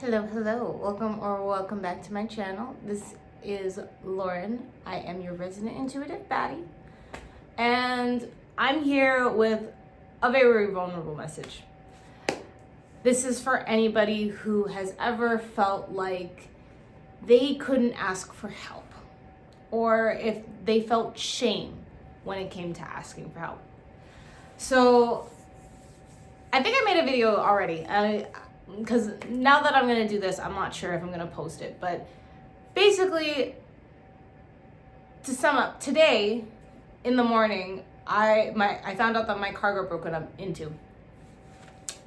Hello, welcome back to my channel. This is Lauren. I am your resident intuitive baddie, and I'm here with a very vulnerable message. This is for anybody who has ever felt like they couldn't ask for help, or if they felt shame when it came to asking for help. So I think I made a video already, because now that I'm gonna do this, I'm not sure if I'm gonna post it, but basically, to sum up, today in the morning, I found out that my car got broken up into,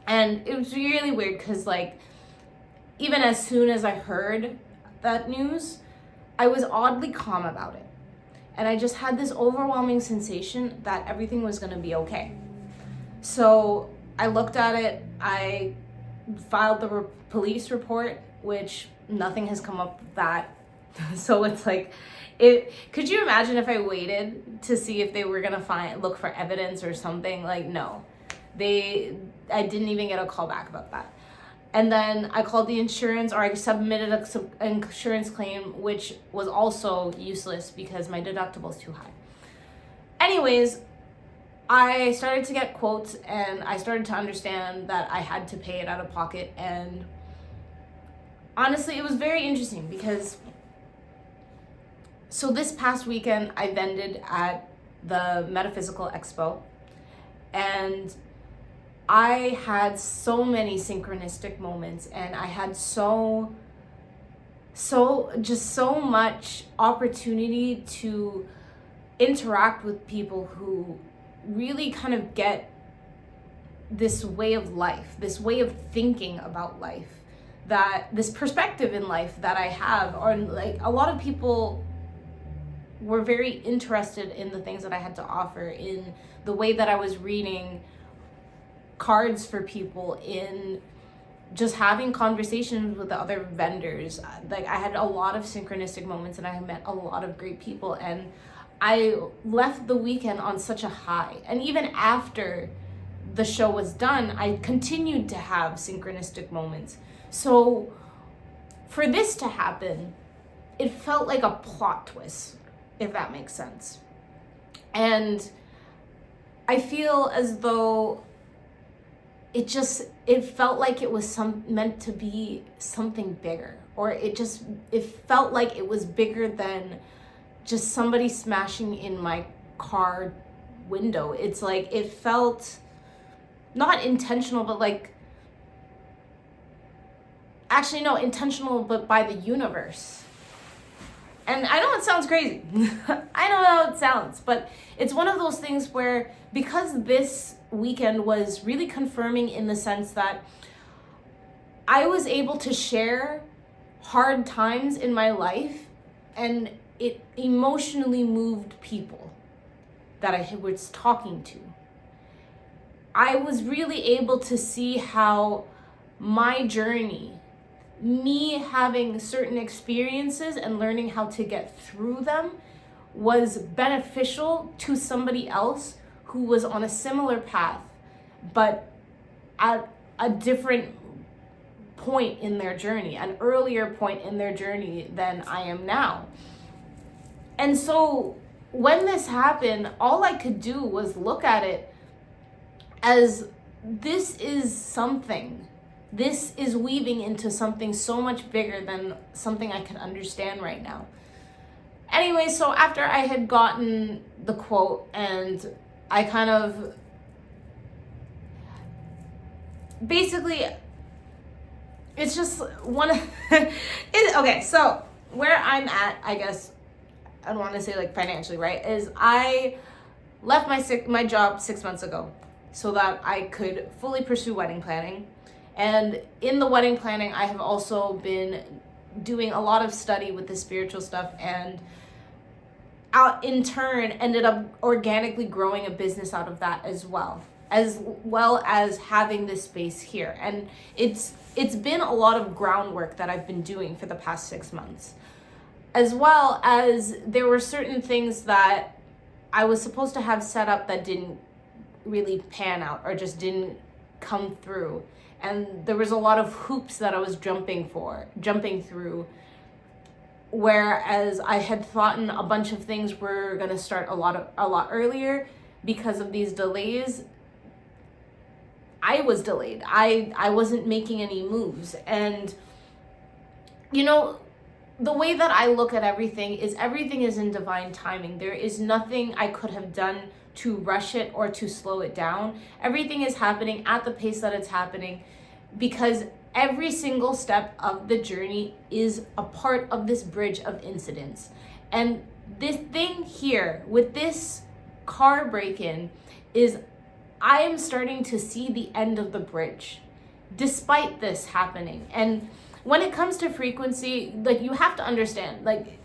and it was really weird because even as soon as I heard that news, I was oddly calm about it, and I just had this overwhelming sensation that everything was gonna be okay. So I looked at it, I filed the police report, which nothing has come up with that. So it's could you imagine if I waited to see if they were gonna look for evidence or something? No, I didn't even get a call back about that. And then I called the insurance, or I submitted an insurance claim, which was also useless because my deductible is too high. Anyways, I started to get quotes, and I started to understand that I had to pay it out of pocket. And honestly, it was very interesting because so this past weekend I vended at the Metaphysical Expo, and I had so many synchronistic moments, and I had so much opportunity to interact with people who really kind of get this way of life, this way of thinking about life, that this perspective in life that I have, or a lot of people were very interested in the things that I had to offer, in the way that I was reading cards for people, in just having conversations with the other vendors. I had a lot of synchronistic moments, and I met a lot of great people, and I left the weekend on such a high. And even after the show was done, I continued to have synchronistic moments. So for this to happen, it felt like a plot twist, if that makes sense. And I feel as though it felt like it was meant to be something bigger, or it felt like it was bigger than just somebody smashing in my car window. It's it felt not intentional, but intentional, but by the universe. And I know it sounds crazy. I know how it sounds, but it's one of those things where, because this weekend was really confirming in the sense that I was able to share hard times in my life, and it emotionally moved people that I was talking to. I was really able to see how my journey, me having certain experiences and learning how to get through them, was beneficial to somebody else who was on a similar path, but at a different point in their journey, an earlier point in their journey than I am now. And so when this happened, all I could do was look at it as, this is something. This is weaving into something so much bigger than something I can understand right now. Anyway, so after I had gotten the quote, and I kind of basically, it's just okay, so where I'm at, I guess, I don't want to say financially, right, is I left my job 6 months ago so that I could fully pursue wedding planning. And in the wedding planning, I have also been doing a lot of study with the spiritual stuff, and in turn ended up organically growing a business out of that as well as having this space here. And it's been a lot of groundwork that I've been doing for the past 6 months. As well as there were certain things that I was supposed to have set up that didn't really pan out, or just didn't come through. and there was a lot of hoops that I was jumping through. Whereas I had thought a bunch of things were gonna start a lot earlier. Because of these delays, I was delayed. I wasn't making any moves. And you know, the way that I look at everything is in divine timing. There is nothing I could have done to rush it or to slow it down. Everything is happening at the pace that it's happening, because every single step of the journey is a part of this bridge of incidents. And this thing here with this car break-in is, I am starting to see the end of the bridge despite this happening. And when it comes to frequency, like, you have to understand, like,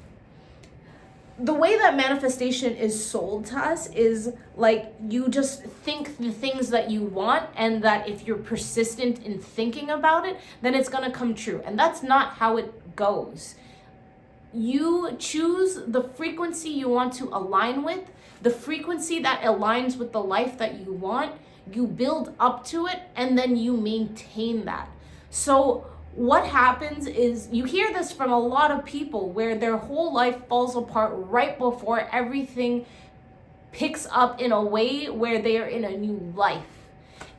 the way that manifestation is sold to us is like, you just think the things that you want, and that if you're persistent in thinking about it, then it's gonna come true. And that's not how it goes. You choose the frequency you want to align with, the frequency that aligns with the life that you want. You build up to it, and then you maintain that. So what happens is, you hear this from a lot of people where their whole life falls apart right before everything picks up in a way where they are in a new life.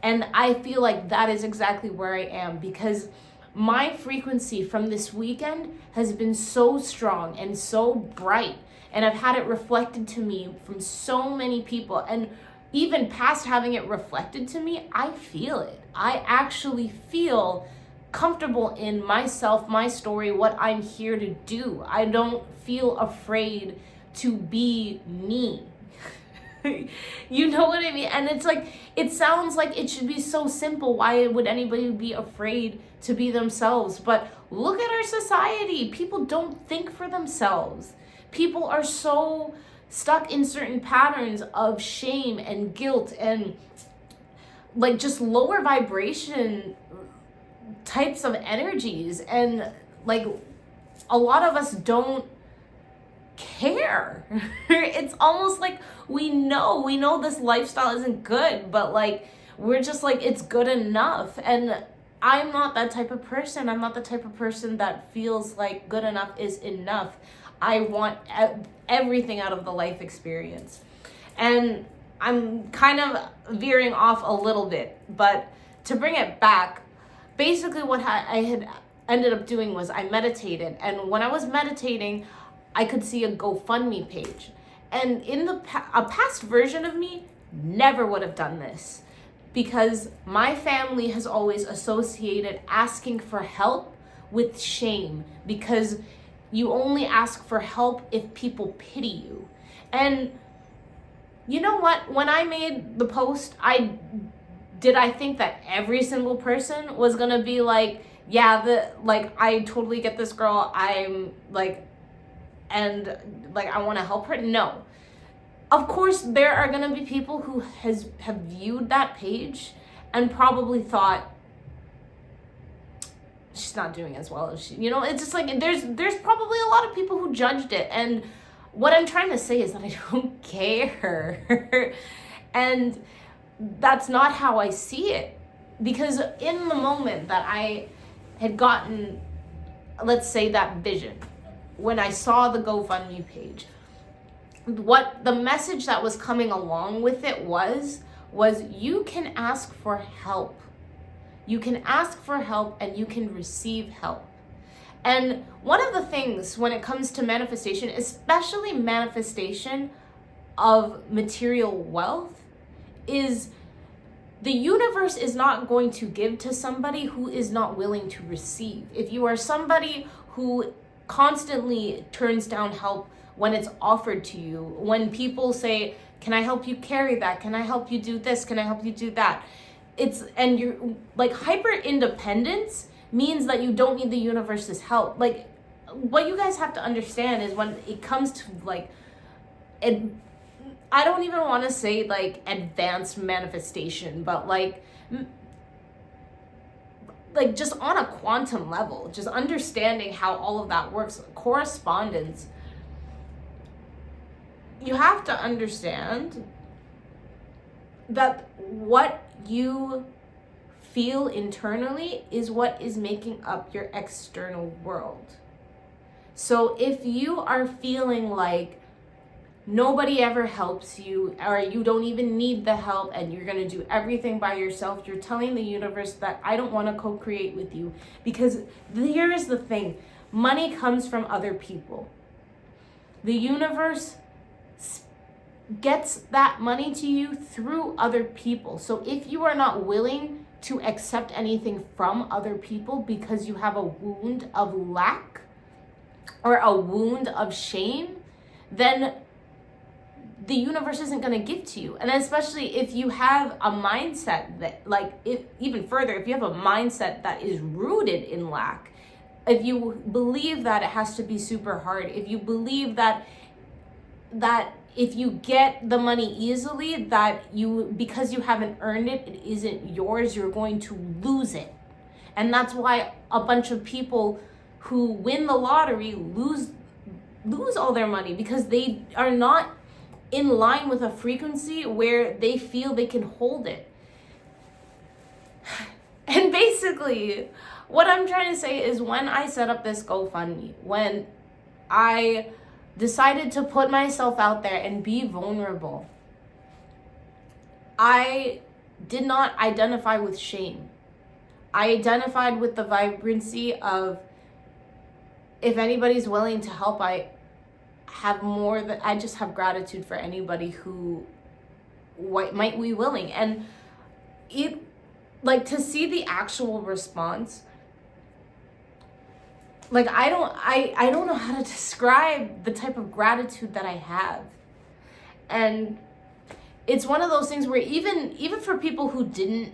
And I feel like that is exactly where I am, because my frequency from this weekend has been so strong and so bright, and I've had it reflected to me from so many people. And even past having it reflected to me, I feel it. I actually feel comfortable in myself, my story, what I'm here to do. I don't feel afraid to be me. You know what I mean? And it's like, it sounds like it should be so simple. Why would anybody be afraid to be themselves? But look at our society. People don't think for themselves. People are so stuck in certain patterns of shame and guilt and like just lower vibration types of energies. And like, a lot of us don't care. It's almost like we know this lifestyle isn't good, but like, we're just like, it's good enough. And I'm not that type of person. I'm not the type of person that feels like good enough is enough. I want everything out of the life experience. And I'm kind of veering off a little bit, but to bring it back, basically what I had ended up doing was I meditated. And when I was meditating, I could see a GoFundMe page. And in a past version of me never would have done this, because my family has always associated asking for help with shame, because you only ask for help if people pity you. And you know what? When I made the post, I think that every single person was gonna be like, yeah, I totally get this girl. I'm like, and like, I want to help her. No. Of course, there are gonna be people who have viewed that page and probably thought, she's not doing as well as she, it's just like, there's probably a lot of people who judged it. And what I'm trying to say is that I don't care. And that's not how I see it. Because in the moment that I had gotten, let's say, that vision, when I saw the GoFundMe page, what the message that was coming along with it was you can ask for help. You can ask for help and you can receive help. And one of the things when it comes to manifestation, especially manifestation of material wealth, is the universe is not going to give to somebody who is not willing to receive. If you are somebody who constantly turns down help when it's offered to you, when people say, can I help you carry that? Can I help you do this? Can I help you do that? And you're like, hyper independence means that you don't need the universe's help. Like, what you guys have to understand is when it comes to like, I don't even want to say like advanced manifestation, but like just on a quantum level, just understanding how all of that works, correspondence, you have to understand that what you feel internally is what is making up your external world. So if you are feeling like nobody ever helps you, or you don't even need the help and you're going to do everything by yourself, you're telling the universe that I don't want to co-create with you. Because here's the thing, money comes from other people. The universe gets that money to you through other people. So if you are not willing to accept anything from other people because you have a wound of lack or a wound of shame, then the universe isn't going to give to you. And especially if you have a mindset that, like, even further, if you have a mindset that is rooted in lack, if you believe that it has to be super hard, if you believe that if you get the money easily, that you, because you haven't earned it, it isn't yours, you're going to lose it. And that's why a bunch of people who win the lottery lose all their money, because they are not in line with a frequency where they feel they can hold it. And basically, what I'm trying to say is, when I set up this GoFundMe, when I decided to put myself out there and be vulnerable, I did not identify with shame. I identified with the vibrancy of, if anybody's willing to help, I just have gratitude for anybody who might be willing. And it, like, to see the actual response, like, I don't know how to describe the type of gratitude that I have. And it's one of those things where even for people who didn't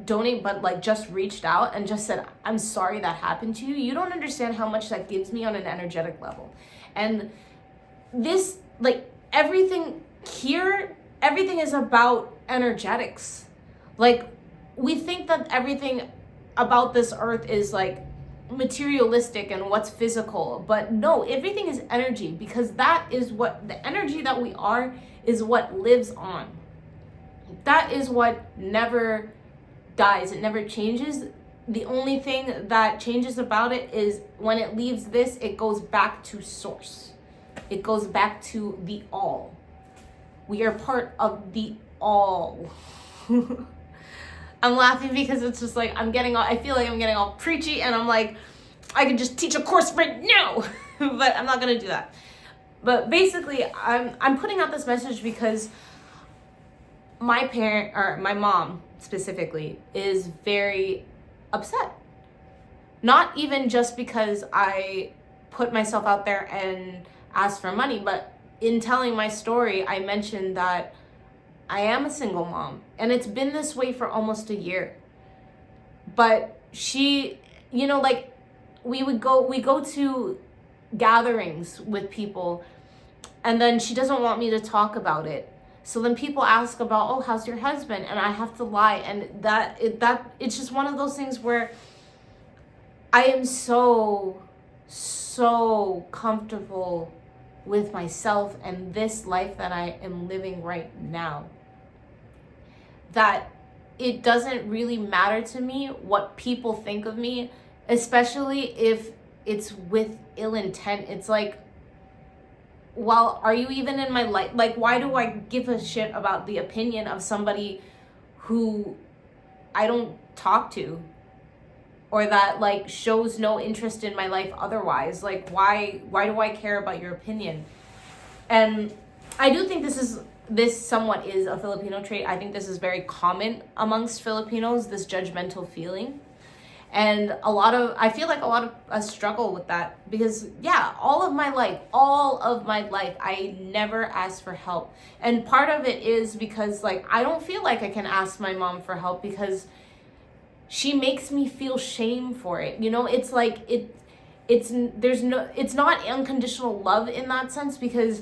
donate but like just reached out and just said, I'm sorry that happened to you, you don't understand how much that gives me on an energetic level. And this, like, everything is about energetics. Like, we think that everything about this earth is like materialistic and what's physical, but no, everything is energy, because that is what the energy that we are is what lives on. That is what never dies. It never changes. The only thing that changes about it is when it leaves this, it goes back to source. It goes back to the all. We are part of the all. I'm laughing because it's just like, I feel like I'm getting all preachy, and I'm like, I could just teach a course right now, but I'm not going to do that. But basically, I'm putting out this message because my mom specifically, is very upset. Not even just because I put myself out there and asked for money, but in telling my story, I mentioned that I am a single mom, and it's been this way for almost a year. But she, like, we go to gatherings with people, and then she doesn't want me to talk about it. So then people ask about, oh, how's your husband? And I have to lie. And it's just one of those things where I am so comfortable with myself and this life that I am living right now, that it doesn't really matter to me what people think of me, especially if it's with ill intent. It's like, well, are you even in my life? Like, why do I give a shit about the opinion of somebody who I don't talk to, or that like shows no interest in my life otherwise? Like, why do I care about your opinion? And I do think this somewhat is a Filipino trait. I think this is very common amongst Filipinos, this judgmental feeling. And I feel like a lot of us struggle with that, because all of my life, I never asked for help. And part of it is because, like, I don't feel like I can ask my mom for help because she makes me feel shame for it. It's like, it's not unconditional love in that sense, because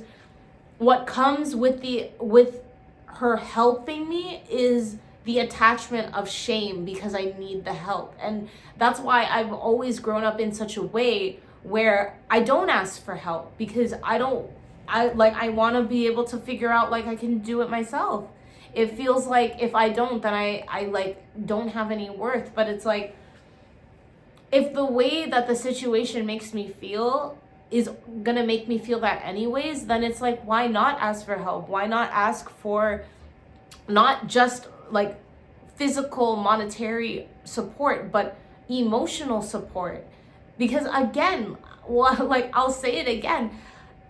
what comes with her helping me is the attachment of shame because I need the help. And that's why I've always grown up in such a way where I don't ask for help, because I want to be able to figure out, like, I can do it myself. It feels like if I don't, then I like don't have any worth. But it's like, if the way that the situation makes me feel is gonna make me feel that anyways, then it's like, why not ask for help? Why not ask for not just like physical, monetary support, but emotional support? Because again, like I'll say it again,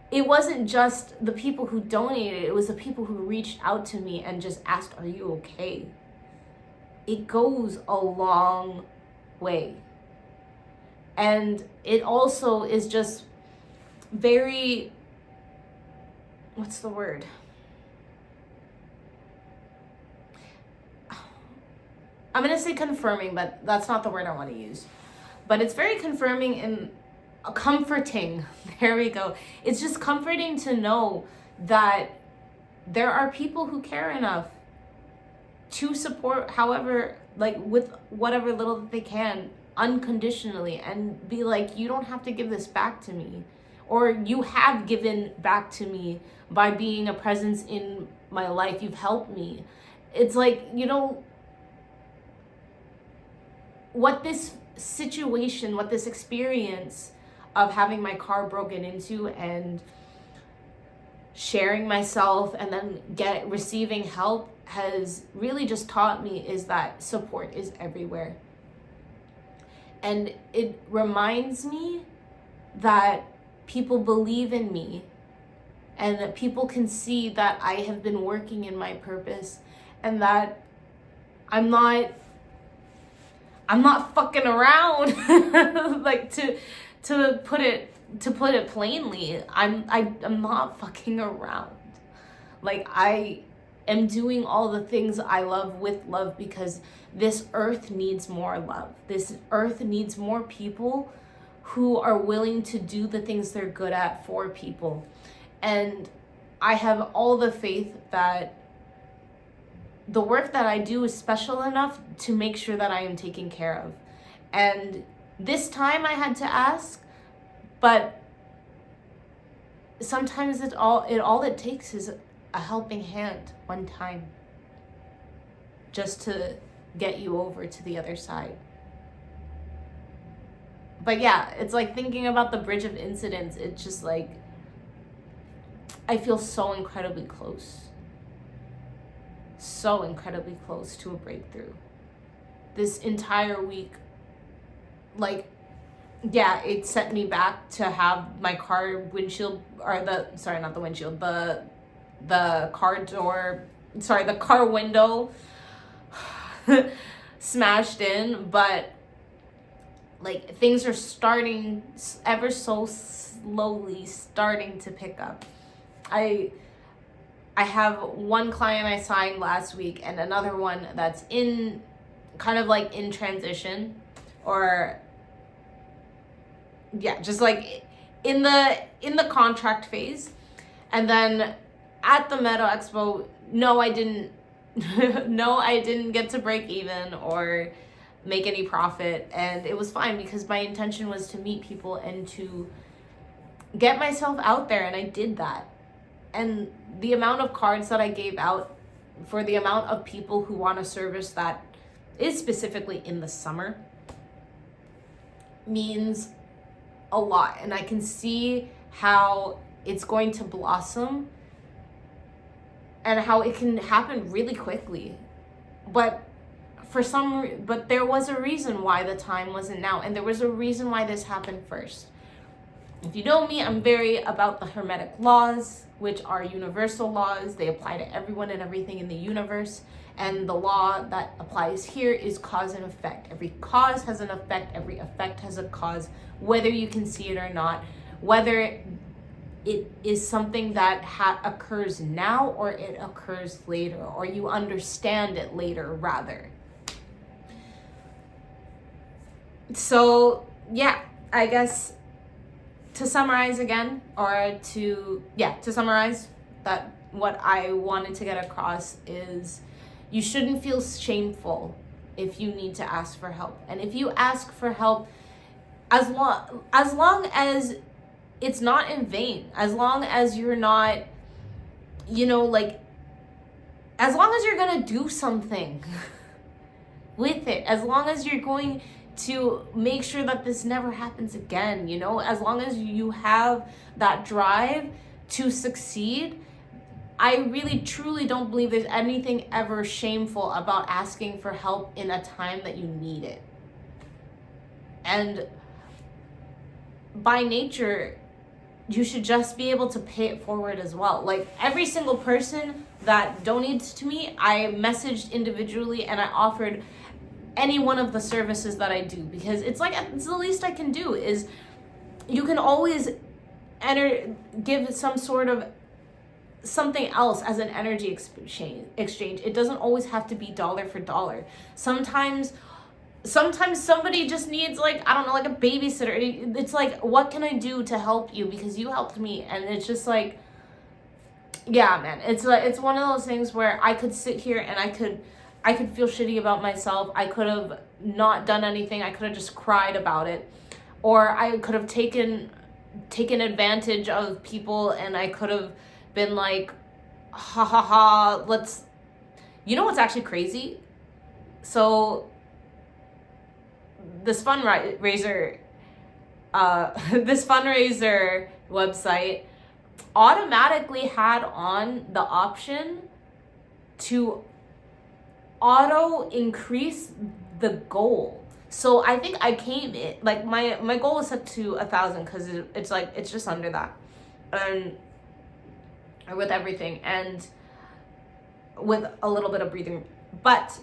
it wasn't just the people who donated, it was the people who reached out to me and just asked, are you okay? It goes a long way. And it also is just very, what's the word? I'm going to say confirming, but that's not the word I want to use. But it's very confirming and comforting. There we go. It's just comforting to know that there are people who care enough to support, however, like with whatever little that they can, unconditionally, and be like, you don't have to give this back to me, or you have given back to me by being a presence in my life. You've helped me. It's like, you know, what this situation, what this experience of having my car broken into and sharing myself and then receiving help has really just taught me is that support is everywhere. And it reminds me that people believe in me and that people can see that I have been working in my purpose and that I'm not fucking around. Like to put it plainly, I'm not fucking around. Like, I am doing all the things I love with love because this earth needs more love. This earth needs more people who are willing to do the things they're good at for people. And I have all the faith that the work that I do is special enough to make sure that I am taken care of. And this time I had to ask, but sometimes all it takes is a helping hand one time just to get you over to the other side. But yeah, it's like thinking about the bridge of incidents, it's just like, I feel so incredibly close. So incredibly close to a breakthrough. This entire week, like, yeah, it set me back to have my car windshield, or not the windshield, the car window smashed in, but like things are starting ever so slowly starting to pick up. I have one client I signed last week and another one that's in kind of like in transition, or yeah, just like in the contract phase. And then at the Meta Expo, no, I didn't get to break even or make any profit, and it was fine because my intention was to meet people and to get myself out there, and I did that. And the amount of cards that I gave out for the amount of people who want a service that is specifically in the summer means a lot, and I can see how it's going to blossom and how it can happen really quickly. But there was a reason why the time wasn't now, and there was a reason why this happened first. If you know me, I'm very about the Hermetic laws, which are universal laws. They apply to everyone and everything in the universe. And the law that applies here is cause and effect. Every cause has an effect. Every effect has a cause, whether you can see it or not, whether it is something that occurs now or it occurs later, or you understand it later, rather. So, yeah, I guess to summarize again, to summarize that what I wanted to get across is you shouldn't feel shameful if you need to ask for help. And if you ask for help, as long as it's not in vain, as long as you're not, as long as you're gonna do something with it, as long as you're going to make sure that this never happens again, you know, as long as you have that drive to succeed, I really truly don't believe there's anything ever shameful about asking for help in a time that you need it. And by nature, you should just be able to pay it forward as well. Like every single person that donates to me, I messaged individually and I offered any one of the services that I do, because it's like, it's the least I can do. Is you can always give some sort of something else as an energy exchange. It doesn't always have to be dollar for dollar. Sometimes somebody just needs, like, I don't know, like a babysitter. It's like, what can I do to help you because you helped me? And it's just like, yeah, man, it's like, it's one of those things where I could sit here and I could feel shitty about myself. I could have not done anything. I could have just cried about it, or I could have taken advantage of people, and I could have been like, ha ha ha, let's, you know what's actually crazy? So this fundraiser website automatically had on the option to auto increase the goal. So I think I came in, like my goal was set to 1,000 because it's like, it's just under that. And with everything and with a little bit of breathing. But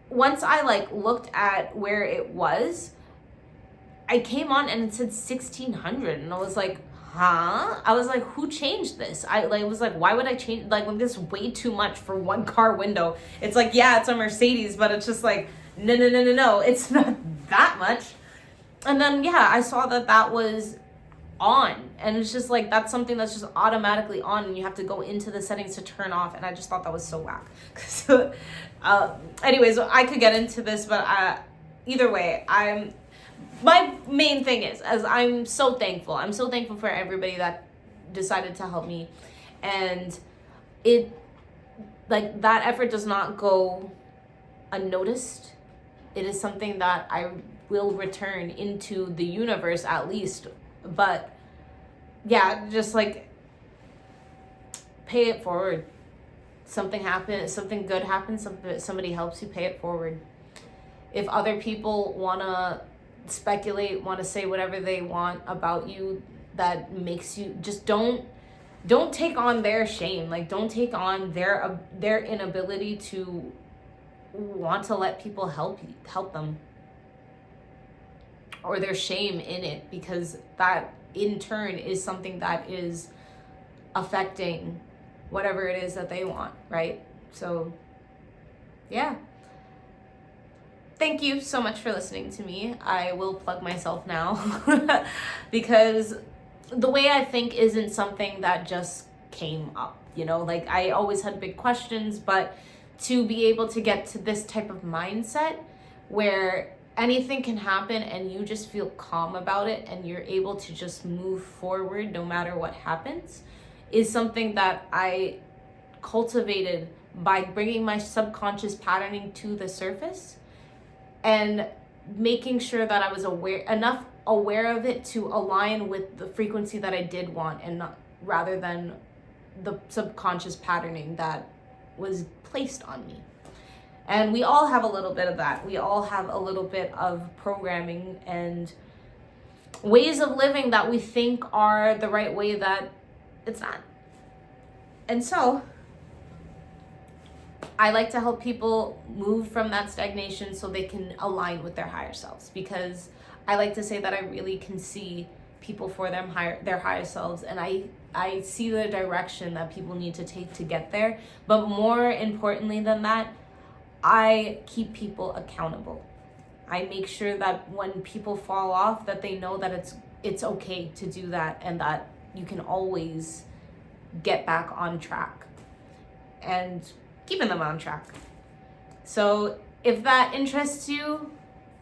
once I like looked at where it was, I came on and it said 1,600, and I was like, huh? I was like, who changed this? I was like, why would I change? Like, this is way too much for one car window. It's like, yeah, it's a Mercedes, but it's just like, no, it's not that much. And then, yeah, I saw that was on, and it's just like, that's something that's just automatically on, and you have to go into the settings to turn off, and I just thought that was so whack. So anyways, I could get into this, but either way, my main thing is, as I'm so thankful for everybody that decided to help me, and it, like, that effort does not go unnoticed. It is something that I will return into the universe at least. But yeah, just like, pay it forward. Something happens, something good happens, somebody helps you, pay it forward. If other people want to speculate, want to say whatever they want about you that makes you, just don't take on their shame. Like, don't take on their inability to want to let people help them, or their shame in it, because that in turn is something that is affecting whatever it is that they want, right? So yeah, thank you so much for listening to me. I will plug myself now because the way I think isn't something that just came up, you know, like, I always had big questions, but to be able to get to this type of mindset where anything can happen and you just feel calm about it and you're able to just move forward no matter what happens, is something that I cultivated by bringing my subconscious patterning to the surface and making sure that I was enough aware of it to align with the frequency that I did want, and not, rather than the subconscious patterning that was placed on me. And we all have a little bit of that. We all have a little bit of programming and ways of living that we think are the right way, that it's not. And so I like to help people move from that stagnation so they can align with their higher selves, because I like to say that I really can see people for their higher selves, and I see the direction that people need to take to get there. But more importantly than that, I keep people accountable. I make sure that when people fall off, that they know that it's okay to do that, and that you can always get back on track, and keeping them on track. So if that interests you,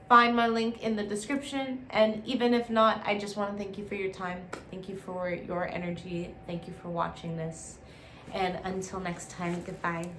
find my link in the description. And even if not, I just want to thank you for your time. Thank you for your energy. Thank you for watching this. And until next time, goodbye.